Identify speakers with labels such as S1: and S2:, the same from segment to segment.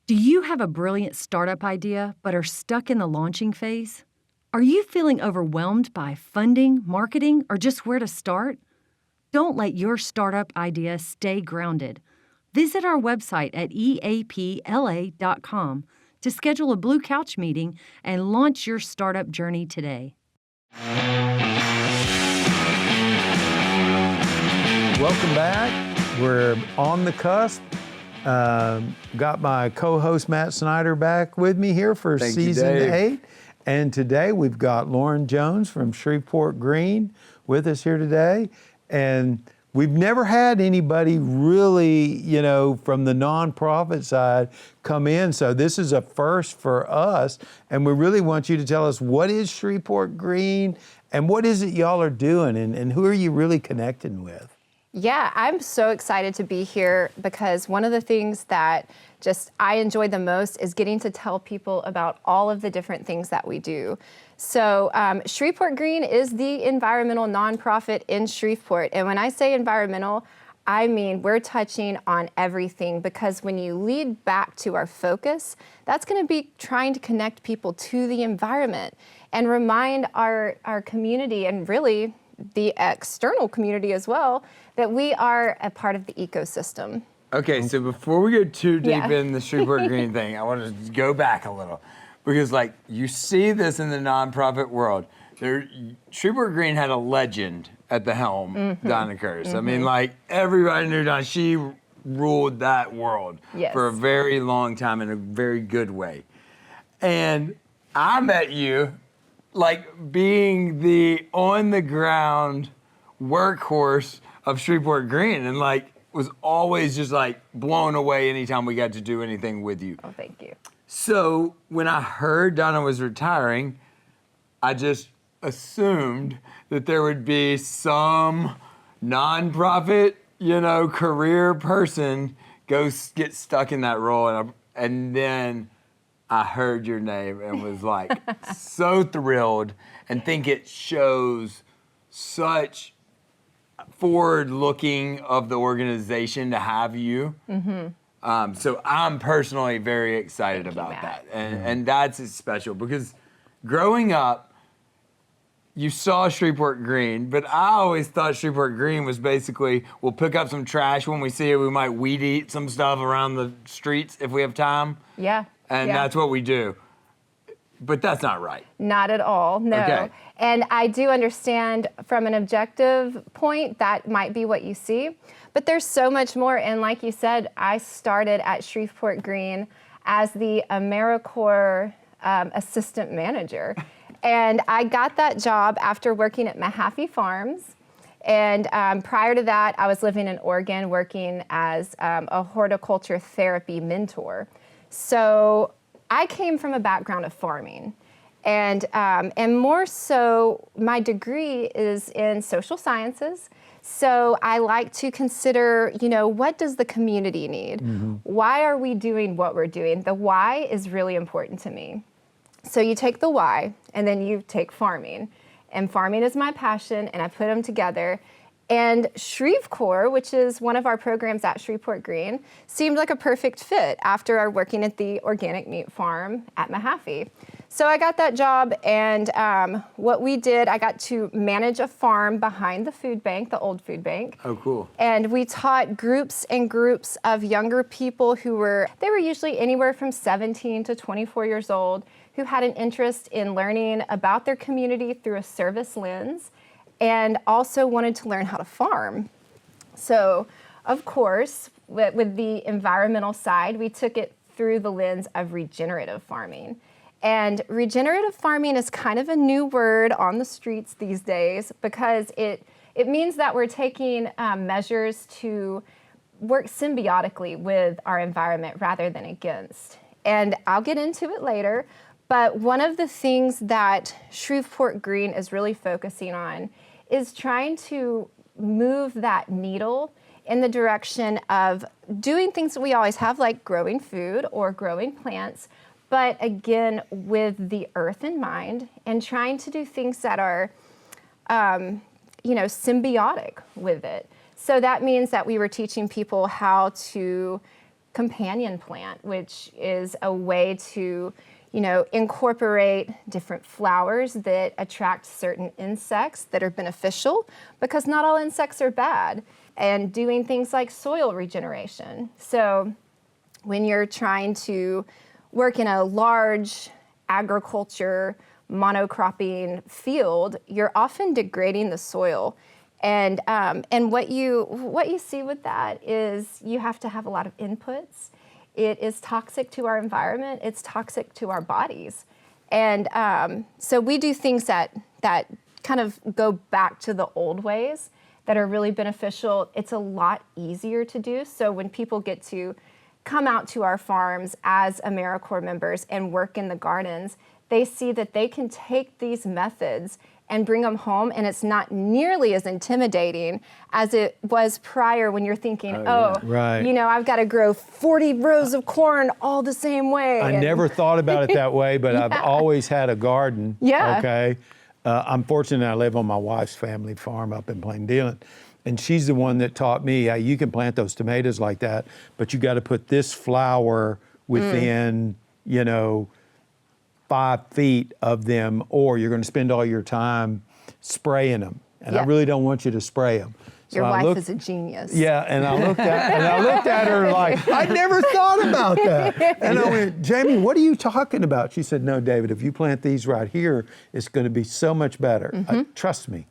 S1: Do you have a brilliant startup idea but are stuck in the launching phase? Are you feeling overwhelmed by funding, marketing, or just where to start? Don't let your startup idea stay grounded. Visit our website at eapla.com to schedule a Blue Couch meeting and launch your startup journey today.
S2: Welcome back. We're on the cusp. Got my co-host Matt Snyder back with me here for season 8. And today we've got Lauren Jones from Shreveport Green with us here today. And we've never had anybody really, from the nonprofit side come in. So this is a first for us. And we really want you to tell us, what is Shreveport Green and what is it y'all are doing and who are you really connecting with?
S3: Yeah, I'm so excited to be here because one of the things that I enjoy the most is getting to tell people about all of the different things that we do. So Shreveport Green is the environmental nonprofit in Shreveport. And when I say environmental, I mean we're touching on everything, because when you lead back to our focus, that's going to be trying to connect people to the environment and remind our community, and really the external community as well, that we are a part of the ecosystem.
S4: Okay, so before we go too deep in the Shreveport Green thing, I want to go back a little, because you see this in the nonprofit world. Shreveport Green had a legend at the helm, Donna Curtis. I mean, everybody knew Donna. She ruled that world for a very long time in a very good way. And I met you being the on-the-ground workhorse of Shreveport Green, and was always just blown away anytime we got to do anything with you.
S3: Oh, thank you.
S4: So when I heard Donna was retiring, I just assumed that there would be some nonprofit, career person get stuck in that role, and then I heard your name and was so thrilled, and think it shows such forward-looking of the organization to have you. So I'm personally very excited about that. And that's special, because growing up, you saw Shreveport Green, but I always thought Shreveport Green was basically, we'll pick up some trash when we see it, we might weed eat some stuff around the streets if we have time.
S3: Yeah.
S4: And that's what we do. But that's not right.
S3: Not at all, no.
S4: Okay.
S3: And I do understand from an objective point that might be what you see, but there's so much more. And like you said, I started at Shreveport Green as the AmeriCorps assistant manager. And I got that job after working at Mahaffey Farms. And prior to that, I was living in Oregon working as a horticulture therapy mentor. So I came from a background of farming, and more so, my degree is in social sciences. So I like to consider, what does the community need? Why are we doing what we're doing? The why is really important to me. So you take the why, and then you take farming. And farming is my passion, and I put them together. And Shreveport, which is one of our programs at Shreveport Green, seemed like a perfect fit after our working at the organic meat farm at Mahaffey. So I got that job, and what we did, I got to manage a farm behind the food bank, the old food bank.
S4: Oh, cool.
S3: And we taught groups and groups of younger people they were usually anywhere from 17 to 24 years old, who had an interest in learning about their community through a service lens, and also wanted to learn how to farm. So, of course, with the environmental side, we took it through the lens of regenerative farming. And regenerative farming is kind of a new word on the streets these days, because it means that we're taking measures to work symbiotically with our environment rather than against. And I'll get into it later, but one of the things that Shreveport Green is really focusing on is trying to move that needle in the direction of doing things that we always have, like growing food or growing plants, but again, with the earth in mind, and trying to do things that are, symbiotic with it. So that means that we were teaching people how to companion plant, which is a way to, incorporate different flowers that attract certain insects that are beneficial, because not all insects are bad, and doing things like soil regeneration. So when you're trying to work in a large agriculture monocropping field, you're often degrading the soil. And what you see with that is you have to have a lot of inputs. It is toxic to our environment. It's toxic to our bodies. And so we do things that kind of go back to the old ways that are really beneficial. It's a lot easier to do. So when people get to come out to our farms as AmeriCorps members and work in the gardens, they see that they can take these methods and bring them home, and it's not nearly as intimidating as it was prior, when you're thinking,
S2: right.
S3: I've got to grow 40 rows of corn all the same way.
S2: I never thought about it that way, but I've always had a garden.
S3: Yeah.
S2: Okay. I'm fortunate I live on my wife's family farm up in Plain Dealing. And she's the one that taught me, you can plant those tomatoes like that, but you got to put this flower within, 5 feet of them, or you're going to spend all your time spraying them. And I really don't want you to spray them. So
S3: Your wife is a genius.
S2: Yeah, and I looked at her like, I never thought about that. And I went, Jamie, what are you talking about? She said, no, David, if you plant these right here, it's going to be so much better. Trust me.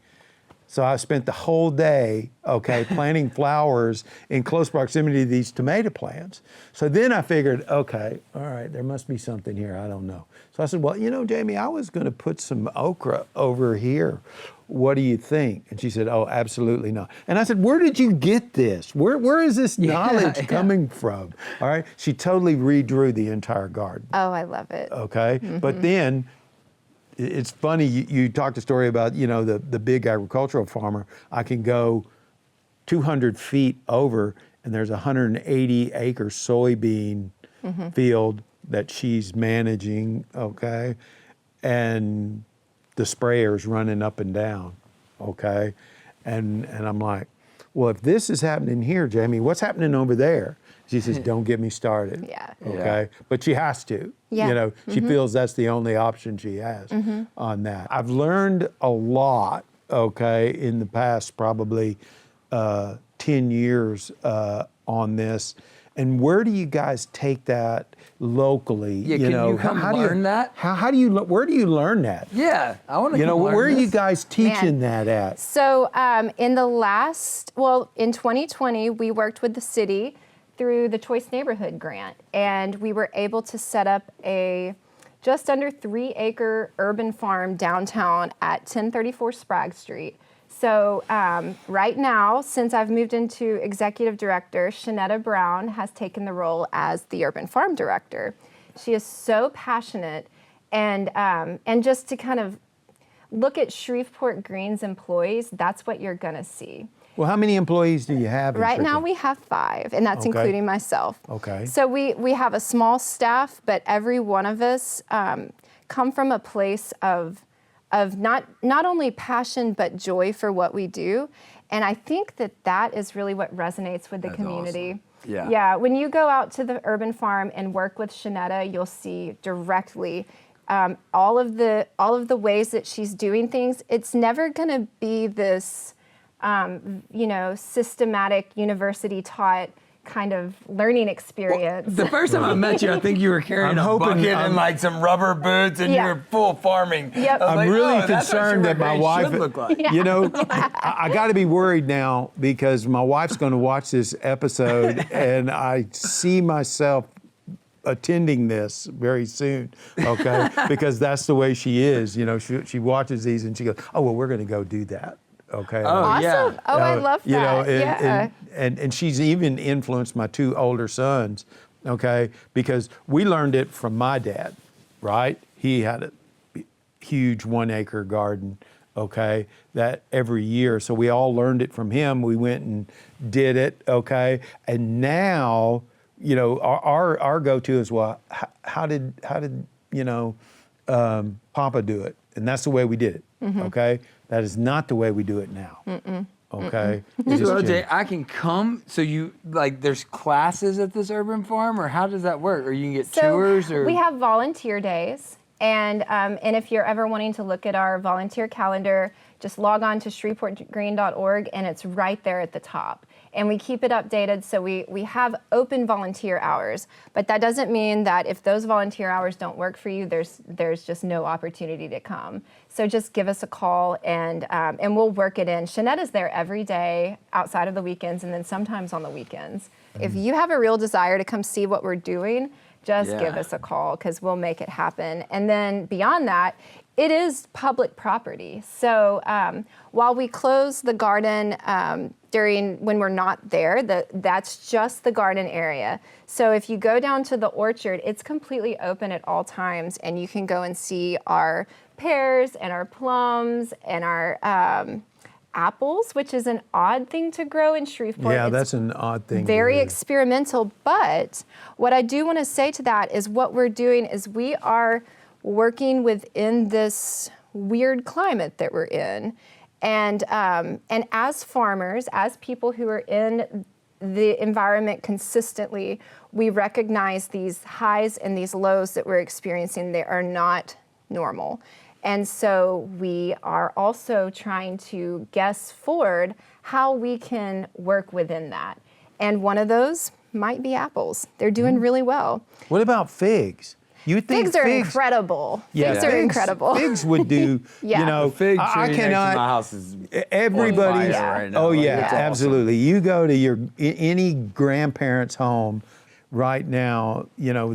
S2: So I spent the whole day, planting flowers in close proximity to these tomato plants. So then I figured, all right, there must be something here. I don't know. So I said, well, Jamie, I was going to put some okra over here. What do you think? And she said, oh, absolutely not. And I said, where did you get this? Where is this knowledge coming from? All right. She totally redrew the entire garden.
S3: Oh, I love it.
S2: Okay. But then, it's funny, you talked a story about, the big agricultural farmer. I can go 200 feet over, and there's a 180-acre soybean field that she's managing, and the sprayer's running up and down, And I'm like, well, if this is happening here, Jamie, what's happening over there? She says, don't get me started.
S3: Yeah.
S2: But she has to.
S3: Yeah.
S2: She feels that's the only option she has on that. I've learned a lot, in the past probably 10 years on this. And where do you guys take that locally?
S4: Yeah, can you come learn that?
S2: Where do you learn that?
S4: Yeah, I want to learn
S2: where are you
S4: this.
S2: guys teaching that at?
S3: So in 2020, we worked with the city through the Choice Neighborhood Grant, and we were able to set up a just under 3-acre urban farm downtown at 1034 Sprague Street. So right now, since I've moved into executive director, Shanetta Brown has taken the role as the urban farm director. She is so passionate, and just to kind of look at Shreveport Green's employees, that's what you're gonna see.
S2: Well, how many employees do you have?
S3: Right now we have 5, and that's including myself.
S2: Okay.
S3: So we have a small staff, but every one of us come from a place of not only passion but joy for what we do, and I think that is really what resonates with the community.
S4: Awesome.
S3: Yeah. When you go out to the urban farm and work with Shanetta, you'll see directly all of the ways that she's doing things. It's never going to be this systematic, university-taught kind of learning experience.
S4: Well, the first time I met you, I think you were carrying a bucket and like some rubber boots, and you were full farming.
S3: Yep.
S2: I'm really concerned that my wife,
S4: look like.
S2: I got to be worried now because my wife's going to watch this episode, and I see myself attending this very soon, because that's the way she is. She watches these and she goes, oh, well, we're going to go do that. Okay.
S4: Oh,
S3: awesome.
S4: yeah.
S3: Oh, I love that.
S2: And she's even influenced my 2 older sons, because we learned it from my dad, right? He had a huge 1-acre garden, that every year. So we all learned it from him. We went and did it, And now, our go-to is, well, how did Papa do it? And that's the way we did it, That is not the way we do it now. okay?
S4: So OJ, I can come. So you like, there's classes at this urban farm, or how does that work? Or you can get tours, or
S3: we have volunteer days, and if you're ever wanting to look at our volunteer calendar, just log on to shreveportgreen.org, and it's right there at the top. And we keep it updated, so we have open volunteer hours. But that doesn't mean that if those volunteer hours don't work for you, there's just no opportunity to come. So just give us a call, and we'll work it in. Shanette is there every day outside of the weekends, and then sometimes on the weekends. If you have a real desire to come see what we're doing, just give us a call, because we'll make it happen. And then beyond that, it is public property. So while we close the garden when we're not there, that's just the garden area. So if you go down to the orchard, it's completely open at all times, and you can go and see our pears and our plums and our apples, which is an odd thing to grow in Shreveport.
S2: Yeah, that's an odd thing.
S3: Very experimental. But what I do want to say to that is what we're doing is we are working within this weird climate that we're in. And as farmers, as people who are in the environment consistently, we recognize these highs and these lows that we're experiencing. They are not normal. And so we are also trying to guess forward how we can work within that. And one of those might be apples. They're doing really well.
S2: What about figs? You think
S3: figs are incredible.
S2: Yeah,
S3: figs are incredible.
S2: Figs would do,
S3: Yeah.
S2: you know,
S4: the fig tree
S2: I
S4: next to
S2: cannot,
S4: my house is
S2: everybody's,
S4: on fire right now.
S2: oh
S4: Like,
S2: yeah,
S4: it's awesome.
S2: absolutely. You go to any grandparent's home right now, you know,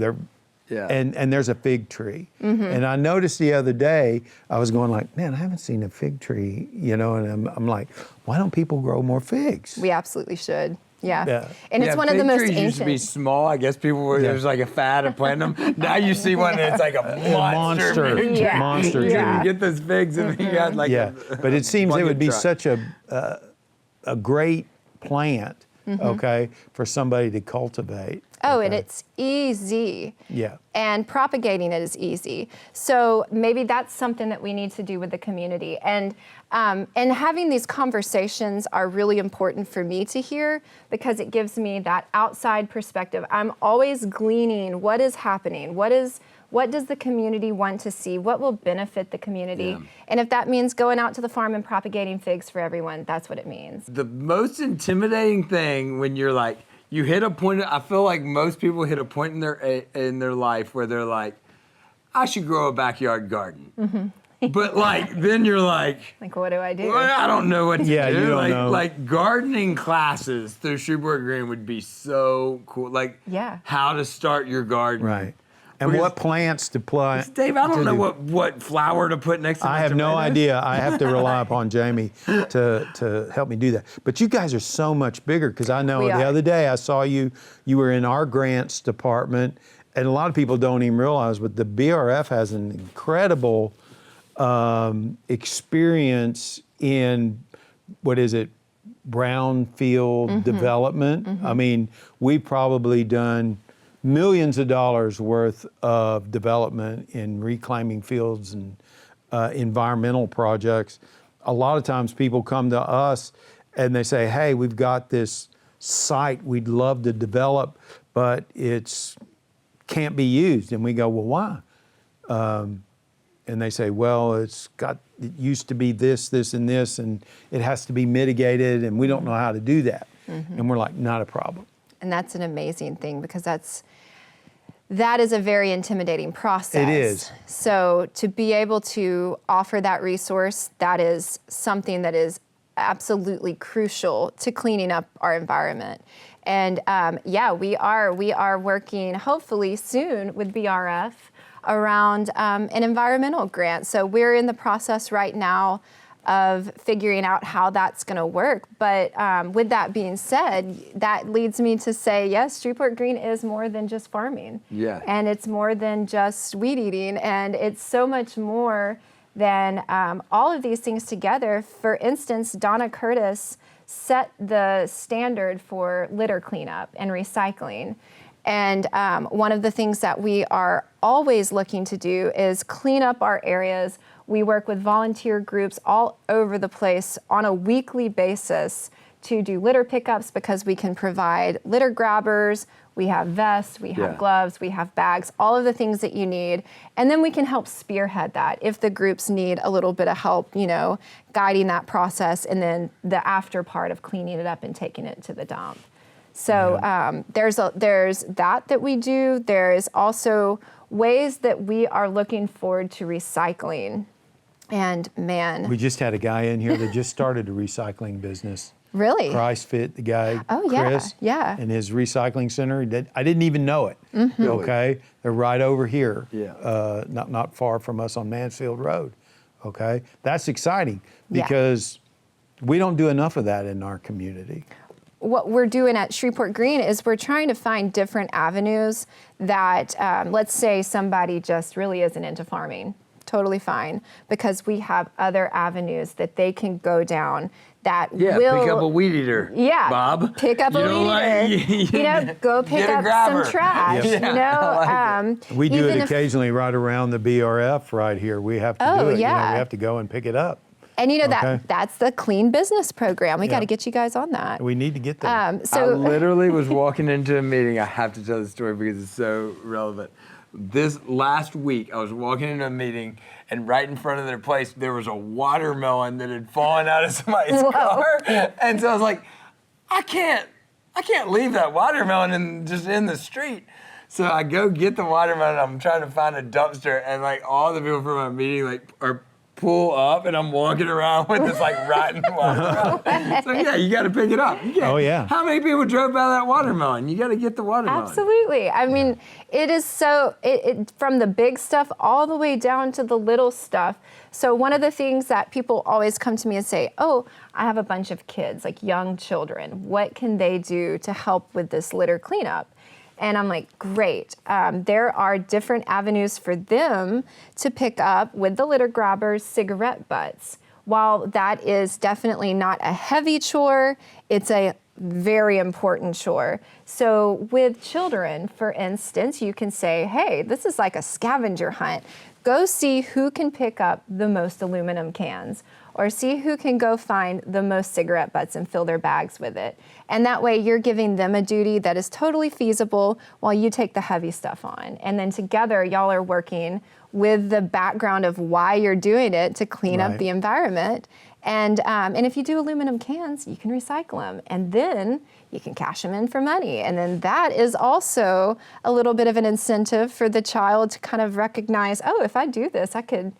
S2: and there's a fig tree. And I noticed the other day, I was going like, man, I haven't seen a fig tree, you know, and I'm like, why don't people grow more figs?
S3: We absolutely should. Yeah.
S2: Yeah.
S3: And it's one of the most
S4: fig trees used to be
S3: ancient.
S4: small. I guess people were, there's like a fad of planting them. Now you see one that's like a monster.
S2: monster,
S3: Yeah.
S2: monster
S3: Yeah.
S2: tree.
S4: You get those figs and you got like
S2: Yeah, but it seems it would be
S4: truck.
S2: such a great plant, okay, for somebody to cultivate.
S3: Oh,
S2: okay?
S3: and it's easy.
S2: Yeah.
S3: And propagating it is easy. So maybe that's something that we need to do with the community. And having these conversations are really important for me to hear, because it gives me that outside perspective. I'm always gleaning what is happening, what does the community want to see, what will benefit the community.
S4: Yeah.
S3: And if that means going out to the farm and propagating figs for everyone, that's what it means.
S4: The most intimidating thing when you're like, you hit a point, I feel like most people hit a point in their life where they're like, I should grow a backyard garden. But like, then you're like,
S3: What do I do?
S4: well, I don't know what to do.
S2: You don't
S4: like,
S2: know.
S4: Like gardening classes through Shreveport Green would be so cool. Like how to start your garden.
S2: Right. And
S4: Because-
S2: what plants to plant?
S4: Dave, I don't
S2: to
S4: know
S2: do.
S4: what flower to put next to my
S2: I have no
S4: tomatoes.
S2: idea. I have to rely upon Jamie to help me do that. But you guys are so much bigger, because I know
S3: We
S2: the
S3: are.
S2: other day I saw you were in our grants department, and a lot of people don't even realize, but the BRF has an incredible experience in, brownfield development. I mean, we've probably done millions of dollars worth of development in reclaiming fields and environmental projects. A lot of times people come to us and they say, hey, we've got this site we'd love to develop, but it's can't be used. And we go, well, why? And they say, well, it used to be this, this, and this, and it has to be mitigated, and we don't know how to do that. And we're like, not a problem.
S3: And that's an amazing thing, because that is a very intimidating process.
S2: It is.
S3: So to be able to offer that resource, that is something that is absolutely crucial to cleaning up our environment. And we are working hopefully soon with BRF around an environmental grant. So we're in the process right now of figuring out how that's going to work. But with that being said, that leads me to say, yes, Shreveport Green is more than just farming.
S4: Yeah.
S3: And it's more than just weed eating. And it's so much more than all of these things together. For instance, Donna Curtis set the standard for litter cleanup and recycling. And one of the things that we are always looking to do is clean up our areas We work with volunteer groups all over the place on a weekly basis to do litter pickups because we can provide litter grabbers, we have vests, we have gloves, we have bags, all of the things that you need. And then we can help spearhead that if the groups need a little bit of help, guiding that process, and then the after part of cleaning it up and taking it to the dump. So there's that we do. There's also ways that we are looking forward to recycling. And man,
S2: we just had a guy in here that just started a recycling business.
S3: Really?
S2: Christ Fit, the guy, Chris, in his recycling center. I didn't even know it.
S3: Mm-hmm.
S2: Okay, they're right over here, not far from us on Mansfield Road. Okay, that's exciting because we don't do enough of that in our community.
S3: What we're doing at Shreveport Green is we're trying to find different avenues that, let's say somebody just really isn't into farming. Totally fine, because we have other avenues that they can go down that will
S4: pick up a weed eater.
S3: Yeah,
S4: Bob.
S3: Pick up a weed eater. Go pick up some trash.
S2: We do it occasionally right around the BRF right here. We have to do it.
S3: Yeah.
S2: We have to go and pick it up.
S3: And that's the Clean Business Program. We got to get you guys on that.
S2: We need to get there.
S4: I literally was walking into a meeting. I have to tell the story because it's so relevant. This last week, I was walking into a meeting, and right in front of their place, there was a watermelon that had fallen out of somebody's car. And so I was like, I can't leave that watermelon just in the street. So I go get the watermelon. I'm trying to find a dumpster, and all the people from my meeting are pull up, and I'm walking around with this rotten watermelon. So you got to pick it up.
S2: Oh yeah.
S4: How many people drove by that watermelon? You got to get the watermelon.
S3: Absolutely. I mean, it is so, from the big stuff all the way down to the little stuff. So one of the things that people always come to me and say, oh, I have a bunch of kids, young children. What can they do to help with this litter cleanup? And I'm like, great. There are different avenues for them to pick up with the litter grabbers, cigarette butts. While that is definitely not a heavy chore, it's a very important chore. So with children, for instance, you can say, hey, this is like a scavenger hunt. Go see who can pick up the most aluminum cans, or see who can go find the most cigarette butts and fill their bags with it. And that way you're giving them a duty that is totally feasible while you take the heavy stuff on. And then together y'all are working with the background of why you're doing it to clean up the environment. And if you do aluminum cans, you can recycle them, and then you can cash them in for money. And then that is also a little bit of an incentive for the child to kind of recognize, oh, if I do this, I could,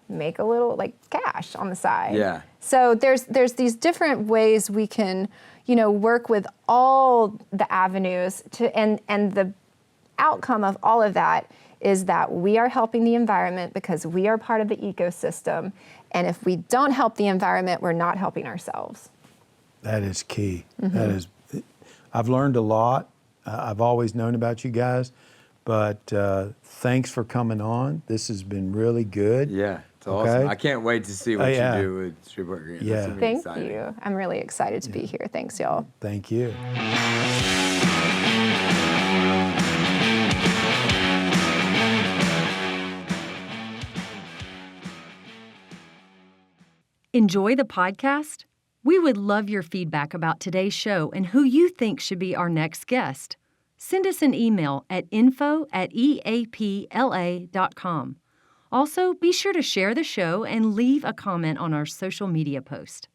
S3: make a little cash on the side.
S4: Yeah.
S3: So there's these different ways we can, work with all the avenues and the outcome of all of that is that we are helping the environment because we are part of the ecosystem. And if we don't help the environment, we're not helping ourselves.
S2: That is key. I've learned a lot. I've always known about you guys, but thanks for coming on. This has been really good.
S4: Yeah, it's awesome. I can't wait to see what you do with Shreveport Green.
S2: Yeah.
S3: Thank you. I'm really excited to be here. Thanks, y'all.
S2: Thank you.
S1: Enjoy the podcast? We would love your feedback about today's show and who you think should be our next guest. Send us an email at info@eapla.com. Also, be sure to share the show and leave a comment on our social media post.